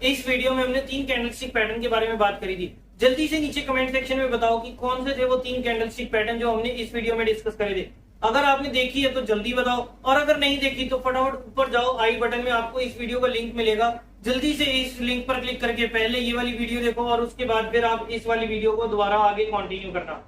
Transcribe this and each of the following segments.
इस वीडियो में हमने 3 कैंडलस्टिक पैटर्न के बारे में बात करी थी। जल्दी से नीचे कमेंट सेक्शन में बताओ कि कौन से थे वो 3 कैंडलस्टिक पैटर्न जो हमने इस वीडियो में डिस्कस करे थे। अगर आपने देखी है तो जल्दी बताओ, और अगर नहीं देखी तो फटाफट ऊपर जाओ, आई बटन में आपको इस वीडियो का लिंक मिलेगा। जल्दी से इस लिंक पर क्लिक करके पहले ये वाली वीडियो देखो और उसके बाद फिर आप इस वाली वीडियो को दोबारा आगे कंटिन्यू करना।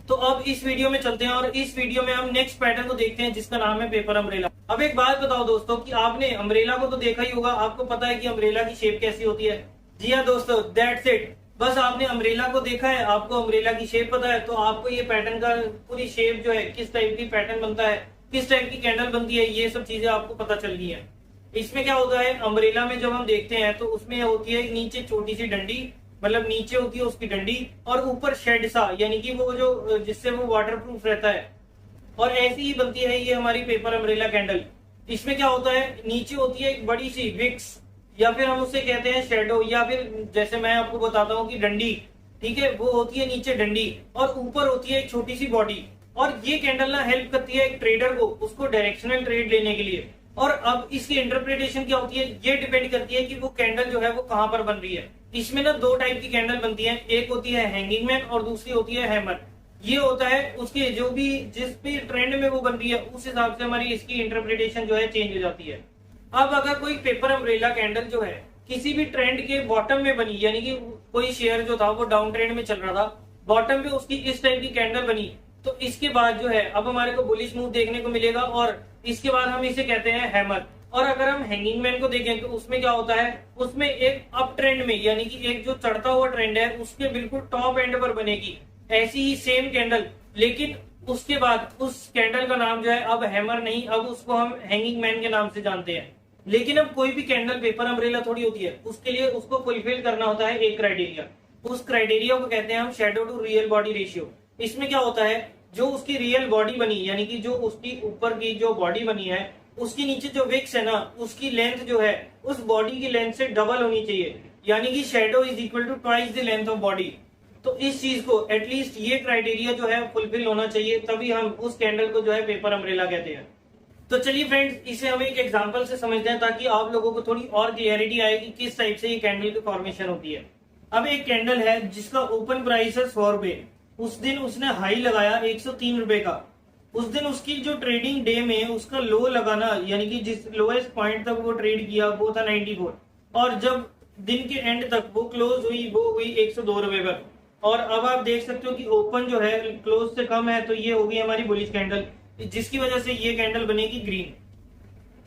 तो अब इस वीडियो में चलते हैं और इस वीडियो में हम नेक्स्ट पैटर्न को देखते हैं जिसका नाम है पेपर अम्ब्रेला। अब एक बात बताओ दोस्तों कि आपने अम्ब्रेला को तो देखा ही होगा, आपको पता है कि अम्ब्रेला की शेप कैसी होती है। जी हाँ दोस्तों, दैट्स इट। बस आपने अम्ब्रेला को देखा है, आपको अम्ब्रेला की शेप पता है, तो आपको ये पैटर्न का पूरी शेप जो है, किस टाइप की पैटर्न बनता है, किस टाइप की कैंडल बनती है, ये सब चीजें आपको पता चल गई है। इसमें क्या होता है, अम्ब्रेला में जब हम देखते हैं तो उसमें होती है नीचे छोटी सी डंडी, मतलब नीचे होती है उसकी डंडी और ऊपर शेड सा, यानी कि वो जो जिससे वो वाटरप्रूफ रहता है। और ऐसी ही बनती है ये हमारी पेपर अम्ब्रेला कैंडल। इसमें क्या होता है, नीचे होती है एक बड़ी सी विक्स, या फिर हम उसे कहते हैं शेडो, या फिर जैसे मैं आपको बताता हूँ कि डंडी, ठीक है, वो होती है नीचे डंडी और ऊपर होती है एक छोटी सी बॉडी। और ये कैंडल ना हेल्प करती है एक ट्रेडर को उसको डायरेक्शनल ट्रेड लेने के लिए। और अब इसकी इंटरप्रिटेशन क्या होती है, ये डिपेंड करती है कि वो कैंडल जो है वो कहां पर बन रही है। इसमें ना 2 टाइप की कैंडल बनती है, एक होती है हैंगिंग मैन और दूसरी होती है हैमर। ये होता है उसके जो भी जिस भी ट्रेंड में वो बन रही है उस हिसाब से हमारी इसकी इंटरप्रिटेशन जो है चेंज हो जाती है। अब अगर कोई पेपर अम्ब्रेला कैंडल जो है किसी भी ट्रेंड के बॉटम में बनी, यानी कि कोई शेयर जो था वो डाउन ट्रेंड में चल रहा था, बॉटम पे उसकी इस टाइप की कैंडल बनी, तो इसके बाद जो है अब हमारे को बुलिश मूव देखने को मिलेगा और इसके बाद हम इसे कहते हैं हैमर। और अगर हम हैंगिंग मैन को देखें तो उसमें क्या होता है, उसमें एक अप ट्रेंड में, यानी कि एक जो चढ़ता हुआ ट्रेंड है उसके बिल्कुल टॉप एंड पर बनेगी ऐसी ही सेम कैंडल, लेकिन उसके बाद उस कैंडल का नाम जो है अब हैमर नहीं, अब उसको हम हैंगिंग मैन के नाम से जानते हैं। लेकिन अब कोई भी कैंडल पेपर अम्ब्रेला थोड़ी होती है, उसके लिए उसको फुलफिल करना होता है एक क्राइटेरिया। उस क्राइटेरिया को कहते हैं हम shadow to real body ratio. इसमें क्या होता है, जो उसकी रियल बॉडी बनी, यानी कि जो उसकी ऊपर की जो बॉडी बनी है उसके नीचे जो विक्स है ना, उसकी लेंथ जो है उस बॉडी की लेंथ से डबल होनी चाहिए, यानी कि shadow is equal to twice the length of body. तो इस चीज को एटलीस्ट ये क्राइटेरिया जो है फुलफिल होना चाहिए, तभी हम उस कैंडल को जो है पेपर अम्ब्रेला कहते हैं। तो चलिए फ्रेंड्स, इसे हम एक एग्जांपल से समझते हैं ताकि आप लोगों को थोड़ी और क्लियरिटी आए कि किस टाइप से ये कैंडल की फॉर्मेशन होती है। अब एक कैंडल है जिसका ओपन प्राइस है 100 रुपए, उस दिन उसने हाई लगाया 103 रुपए का। उस दिन उसकी जो ट्रेडिंग डे में उसका लो लगाना, यानी कि जिस लोएस्ट पॉइंट तक वो ट्रेड किया वो था 94, और जब दिन के एंड तक वो क्लोज हुई वो हुई 102 रुपए पर। और अब आप देख सकते हो कि ओपन जो है क्लोज से कम है, तो ये होगी हमारी बुलिश कैंडल, जिसकी वजह से ये कैंडल बनेगी ग्रीन।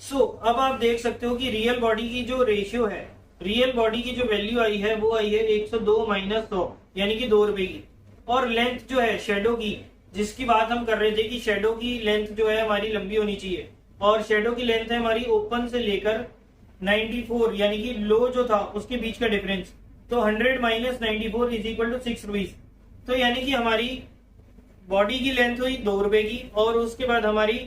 सो अब आप देख सकते हो कि रियल बॉडी की जो रेशियो है, रियल बॉडी की जो वैल्यू आई है वो आई है 102 माइनस 100, यानी कि 2 रुपए की। और लेंथ जो है शेडो की, जिसकी बात हम कर रहे थे कि शेडो की लेंथ जो है हमारी लंबी होनी चाहिए, और शेडो की लेंथ है हमारी ओपन से लेकर 94, यानी कि लो जो था उसके बीच का डिफरेंस। तो 100 minus 94 is equal to 6 rupees. तो यानी कि हमारी बॉडी की लेंथ हुई 2 रुपए की और उसके बाद हमारी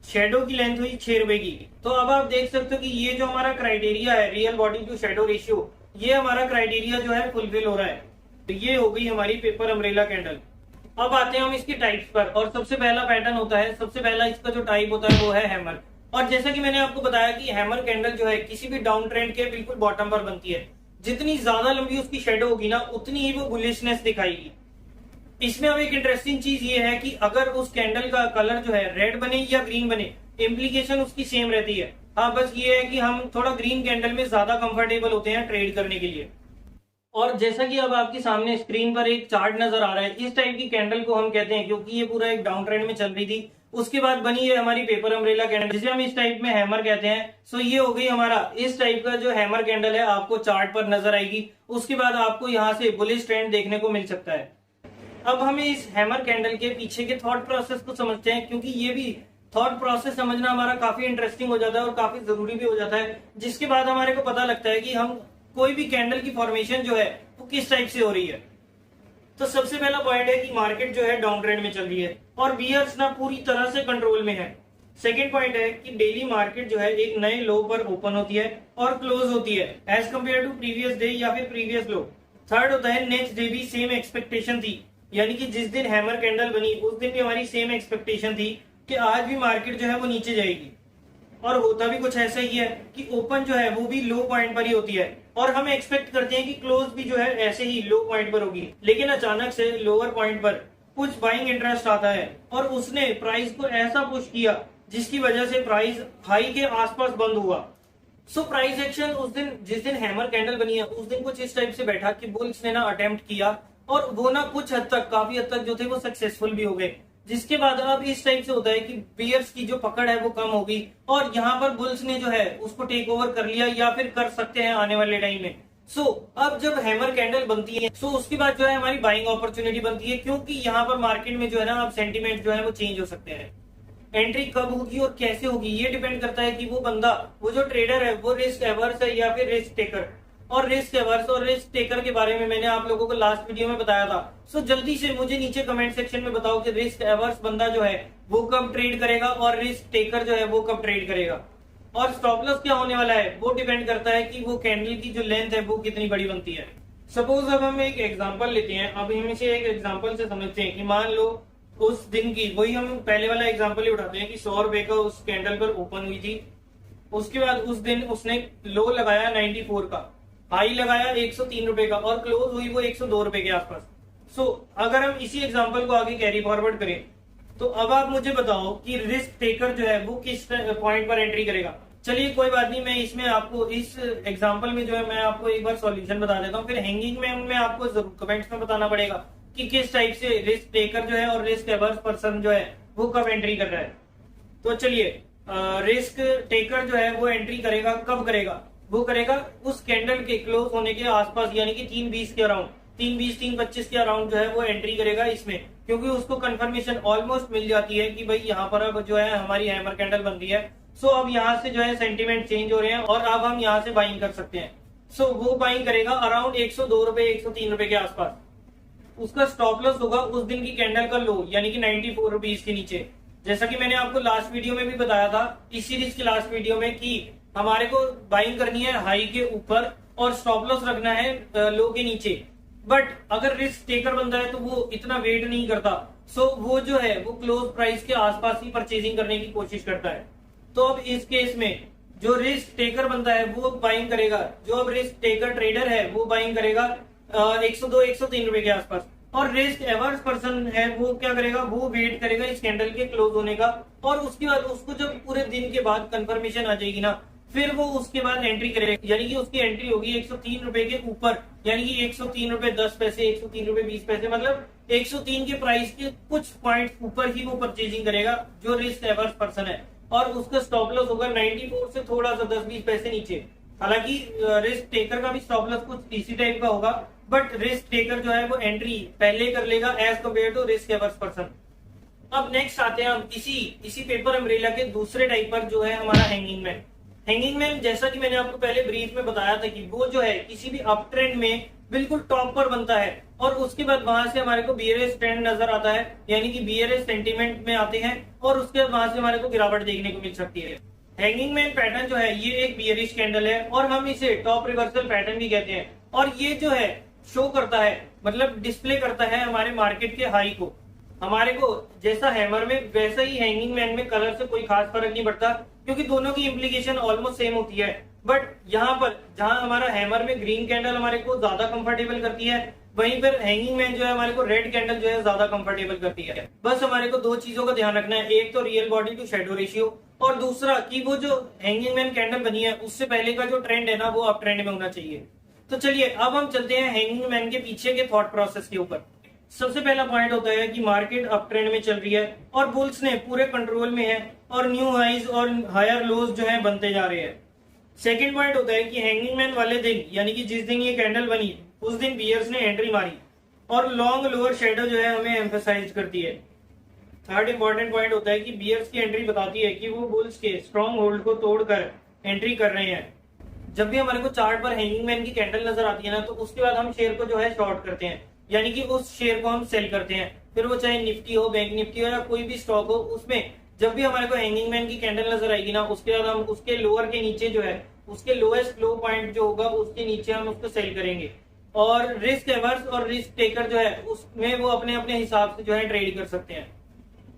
शेडो की लेंथ हुई 6 रुपए की। तो अब आप देख सकते हो कि ये जो हमारा क्राइटेरिया है real body to shadow ratio, ये हमारा क्राइटेरिया जो है फुलफिल हो रहा है। तो ये हो गई हमारी पेपर अम्ब्रेला कैंडल। अब आते हैं हम इसके टाइप्स पर, और सबसे पहला पैटर्न होता है, सबसे पहला इसका जो टाइप होता है वो है हैमर। और जैसा कि मैंने आपको बताया कि हैमर कैंडल जो है किसी भी डाउन ट्रेंड के बिल्कुल बॉटम पर बनती है। जितनी ज्यादा लंबी उसकी शेडो होगी ना, उतनी ही वो बुलिशनेस दिखाएगी। इसमें अब एक इंटरेस्टिंग चीज ये है कि अगर उस कैंडल का कलर जो है रेड बने या ग्रीन बने, इम्प्लीकेशन उसकी सेम रहती है। हाँ, बस ये है कि हम थोड़ा ग्रीन कैंडल में ज्यादा कंफर्टेबल होते हैं ट्रेड करने के लिए। और जैसा कि अब आपके सामने स्क्रीन पर एक चार्ट नजर आ रहा है, इस टाइप की कैंडल को हम कहते हैं, क्योंकि ये पूरा एक डाउन ट्रेंड में चल रही थी, उसके बाद बनी है हमारी पेपर अम्ब्रेला कैंडल, जिसे हम इस टाइप में हैमर कहते हैं। सो ये हो गई हमारा इस टाइप का जो हैमर कैंडल है, आपको चार्ट पर नजर आएगी। उसके बाद आपको यहाँ से बुलिश ट्रेंड देखने को मिल सकता है। अब हमें इस हैमर कैंडल के पीछे के थॉट प्रोसेस को समझते हैं, क्योंकि ये भी थॉट प्रोसेस समझना हमारा काफी इंटरेस्टिंग हो जाता है और काफी जरूरी भी हो जाता है, जिसके बाद हमारे को पता लगता है कि हम कोई भी कैंडल की फॉर्मेशन जो है वो किस टाइप से हो रही है। तो सबसे पहला पॉइंट है कि मार्केट जो है डाउन ट्रेंड में चल रही है और बियर्स ना पूरी तरह से कंट्रोल में है। सेकेंड पॉइंट है कि डेली मार्केट जो है एक नए लो पर ओपन होती है और क्लोज होती है as compare to previous day या फिर प्रीवियस लो। थर्ड होता है नेक्स्ट डे भी सेम एक्सपेक्टेशन थी, यानी कि जिस दिन हैमर कैंडल बनी उस दिन भी हमारी सेम एक्सपेक्टेशन थी कि आज भी मार्केट जो है वो नीचे जाएगी। और होता भी कुछ ऐसा ही है कि ओपन जो है वो भी लो पॉइंट पर ही होती है, और हम एक्सपेक्ट करते हैं कि क्लोज भी जो है ऐसे ही लो पॉइंट पर होगी, लेकिन अचानक से लोअर पॉइंट पर कुछ बाइंग इंटरेस्ट आता है और उसने प्राइस को ऐसा पुश किया जिसकी वजह से प्राइस हाई के आसपास बंद हुआ। सो प्राइस एक्शन उस दिन, जिस दिन हैमर कैंडल बनी है, उस दिन कुछ इस टाइप से बैठा कि बुल्स ने ना अटेम्प्ट किया और वो ना कुछ हद तक, काफी हद तक जो थे वो सक्सेसफुल भी हो गए, जिसके बाद अब इस टाइप से होता है कि बियर्स की जो पकड़ है वो कम होगी और यहाँ पर बुल्स ने जो है उसको टेक ओवर कर लिया या फिर कर सकते हैं आने वाले टाइम में। सो अब जब हैमर कैंडल बनती है उसके बाद जो है हमारी बाइंग अपॉर्चुनिटी बनती है, क्योंकि यहाँ पर मार्केट में जो है ना अब सेंटीमेंट जो है वो चेंज हो सकते हैं। एंट्री कब होगी और कैसे होगी ये डिपेंड करता है कि वो बंदा, वो जो ट्रेडर है वो रिस्क एवर्स है या फिर रिस्क टेकर। और रिस्क एवर्स और रिस्क टेकर के बारे में मैंने आप लोगों को लास्ट वीडियो में बताया था। सो जल्दी से मुझे नीचे कमेंट सेक्शन में बताओ कि रिस्क एवर्स बंदा जो है वो कब ट्रेड करेगा और रिस्क टेकर जो है वो कब ट्रेड करेगा। और स्टॉप लॉस क्या होने वाला है वो डिपेंड करता है कि वो कैंडल की जो लेंथ है वो कितनी बड़ी बनती है। सपोज अब हम एक एग्जांपल लेते हैं, अब हम इसे एक एग्जांपल से समझते हैं कि मान लो उस दिन की, वही हम पहले वाला एग्जांपल ही उठाते हैं कि 100 रुपए का उस कैंडल पर ओपन हुई थी। उसके बाद उस दिन उसने लो लगाया 94 का, हाई लगाया 103 रुपए का और क्लोज हुई वो 102 रुपए के आसपास। सो अगर हम इसी एग्जांपल को आगे कैरी फॉरवर्ड करें तो अब आप मुझे बताओ कि रिस्क टेकर जो है वो किस पॉइंट पर एंट्री करेगा। चलिए कोई बात नहीं, मैं इसमें आपको इस एग्जांपल में जो है मैं आपको एक बार सॉल्यूशन बता देता हूँ, फिर हैंगिंग में आपको जरूर कमेंट्स में बताना पड़ेगा कि किस टाइप से रिस्क टेकर जो है और रिस्क एवर्स पर्सन जो है वो कब एंट्री कर रहा है। तो चलिए, रिस्क टेकर जो है वो एंट्री करेगा, कब करेगा? वो करेगा उस कैंडल के क्लोज होने के आसपास, यानी कि 3:20 के अराउंड, 3:20 3:25 के अराउंड जो है वो एंट्री करेगा इसमें, क्योंकि उसको कंफर्मेशन ऑलमोस्ट मिल जाती है कि भाई यहाँ पर अब जो है हमारी हैमर कैंडल बन रही है। सो अब यहाँ से जो है सेंटीमेंट चेंज हो रहे हैं और अब हम यहाँ से बाइंग कर सकते हैं। सो वो बाइंग करेगा अराउंड 102 रुपए 103 रुपए के आसपास। उसका स्टॉप लॉस होगा उस दिन की कैंडल का लो, यानी कि 94 रुपीज के नीचे। जैसा कि मैंने आपको लास्ट वीडियो में भी बताया था, इस सीरीज के लास्ट वीडियो में, कि हमारे को बाइंग करनी है हाई के ऊपर और स्टॉप लॉस रखना है लो के नीचे। बट अगर रिस्क टेकर बनता है तो वो इतना वेट नहीं करता, सो वो जो है वो क्लोज प्राइस के आसपास ही परचेजिंग करने की कोशिश करता है। तो अब इस केस में जो रिस्क टेकर बनता है वो बाइंग करेगा, जो अब रिस्क टेकर ट्रेडर है वो बाइंग करेगा 102 103 रुपए के आसपास। और रिस्क एवर्स पर्सन है वो क्या करेगा, वो वेट करेगा इस कैंडल के क्लोज होने का और उसके बाद उसको जब पूरे दिन के बाद कंफर्मेशन आ जाएगी ना, फिर वो उसके बाद एंट्री करेगा, यानी कि उसकी एंट्री होगी 103 रुपए के ऊपर, यानी कि 103 रुपए 10 पैसे, 103 रुपए 20 पैसे, मतलब 103 के प्राइस के कुछ पॉइंट ऊपर ही वो परचेजिंग करेगा जो रिस्क एवर्स पर्सन है। और उसका स्टॉप लॉस होगा 94 से थोड़ा सा 10-20 पैसे नीचे। हालांकि रिस्क टेकर का भी स्टॉप लॉस कुछ इसी टाइप का होगा, बट रिस्क टेकर जो है वो एंट्री पहले कर लेगा as compare to risk averse person. अब नेक्स्ट आते हैं हम इसी पेपर अम्ब्रेला के दूसरे टाइप पर, जो है हमारा हैंगिंग मैन। हैंगिंग मैन, जैसा कि मैंने आपको पहले ब्रीफ में बताया था कि वो जो है किसी भी अप ट्रेंड में बिल्कुल टॉप पर बनता है और उसके बाद वहां से हमारे को बियरिश ट्रेंड नजर आता है, यानी कि बियरिश सेंटीमेंट में आते हैं और उसके बाद वहां से हमारे को गिरावट देखने को मिल सकती है। हैंगिंग मैन पैटर्न जो है ये एक बियरिश कैंडल है और हम इसे टॉप रिवर्सल पैटर्न भी कहते हैं। और ये जो है शो करता है, मतलब डिस्प्ले करता है हमारे मार्केट के हाई को। हमारे को जैसा हैमर में वैसा ही हैंगिंग मैन में कलर से कोई खास फर्क नहीं पड़ता, क्योंकि दोनों की इम्प्लीकेशन ऑलमोस्ट सेम होती है। बट यहाँ पर जहां हमारा हैमर में ग्रीन कैंडल हमारे को ज्यादा कंफर्टेबल करती है, वहीं पर हैंगिंग मैन जो है हमारे को रेड कैंडल जो है ज्यादा कंफर्टेबल करती है। बस हमारे को दो चीजों का ध्यान रखना है, एक तो real body to shadow ratio और दूसरा कि वो जो हैंगिंग मैन कैंडल बनी है उससे पहले का जो ट्रेंड है ना वो अप ट्रेंड में होना चाहिए। तो चलिए अब हम चलते हैं हैंगिंग मैन के पीछे के थॉट प्रोसेस के ऊपर। सबसे पहला पॉइंट होता है कि मार्केट अप ट्रेंड में चल रही है और बुल्स ने पूरे कंट्रोल में है और न्यू हाइज और हायर लोज जो है बनते जा रहे हैं। सेकंड पॉइंट होता है कि हैंगिंग मैन वाले दिन, यानी कि जिस दिन ये कैंडल बनी उस दिन बियर्स ने एंट्री मारी और लॉन्ग लोअर शेडो जो है हमें एम्फेसाइज करती है। थर्ड इंपॉर्टेंट पॉइंट होता है कि बियर्स की एंट्री बताती है कि वो बुल्स के स्ट्रॉन्ग होल्ड को तोड़कर एंट्री कर रहे हैं। जब भी हमारे को चार्ट पर हैंगिंग मैन की कैंडल नजर आती है ना, तो उसके बाद हम शेयर को जो है शॉर्ट करते हैं, यानी कि उस शेयर को हम सेल करते हैं। फिर वो चाहे निफ्टी हो, बैंक निफ्टी हो या कोई भी स्टॉक हो, उसमें जब भी हमारे को हैंगिंग मैन की कैंडल नजर आएगी ना, उसके बाद हम उसके लोअर के नीचे जो है उसके लोएस्ट लो पॉइंट जो होगा उसके नीचे हम उसको सेल करेंगे। और रिस्क एवर्स और रिस्क टेकर जो है उसमें वो अपने अपने हिसाब से जो है ट्रेड कर सकते हैं।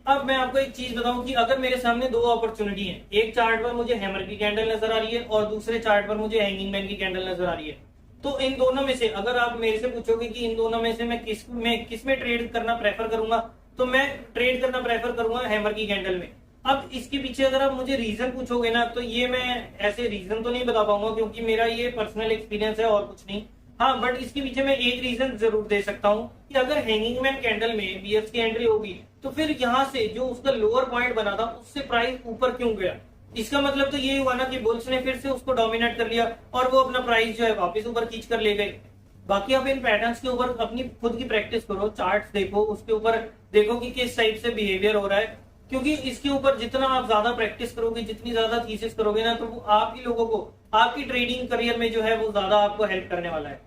अब मैं आपको एक चीज बताऊं कि अगर मेरे सामने दो अपॉर्चुनिटी है, एक चार्ट पर मुझे हैमर की कैंडल नजर आ रही है और दूसरे चार्ट पर मुझे हैंगिंग मैन की कैंडल नजर आ रही है, तो इन दोनों में से अगर आप मेरे से पूछोगे कि इन दोनों में से मैं किस में ट्रेड करना प्रेफर करूंगा, तो मैं ट्रेड करना प्रेफर करूंगा हैमर की कैंडल में। अब इसके पीछे अगर आप मुझे रीजन पूछोगे ना, तो ये मैं ऐसे रीजन तो नहीं बता पाऊंगा क्योंकि मेरा ये पर्सनल एक्सपीरियंस है और कुछ नहीं। हाँ, बट इसके पीछे मैं एक रीजन जरूर दे सकता हूँ कि अगर हैंगिंग मैन कैंडल में बीएस की एंट्री होगी तो फिर यहाँ से जो उसका लोअर पॉइंट बना था उससे प्राइस ऊपर क्यों गया। इसका मतलब तो ये हुआ ना कि बुल्स ने फिर से उसको डोमिनेट कर लिया और वो अपना प्राइस जो है वापस ऊपर खींच कर ले गए। बाकी आप इन पैटर्न्स के ऊपर अपनी खुद की प्रैक्टिस करो, चार्ट्स देखो, उसके ऊपर देखो कि किस टाइप से बिहेवियर हो रहा है, क्योंकि इसके ऊपर जितना आप ज्यादा प्रैक्टिस करोगे, जितनी ज्यादा थीसिस करोगे ना, तो वो आप ही लोगों को आपकी ट्रेडिंग करियर में जो है वो ज्यादा आपको हेल्प करने वाला है।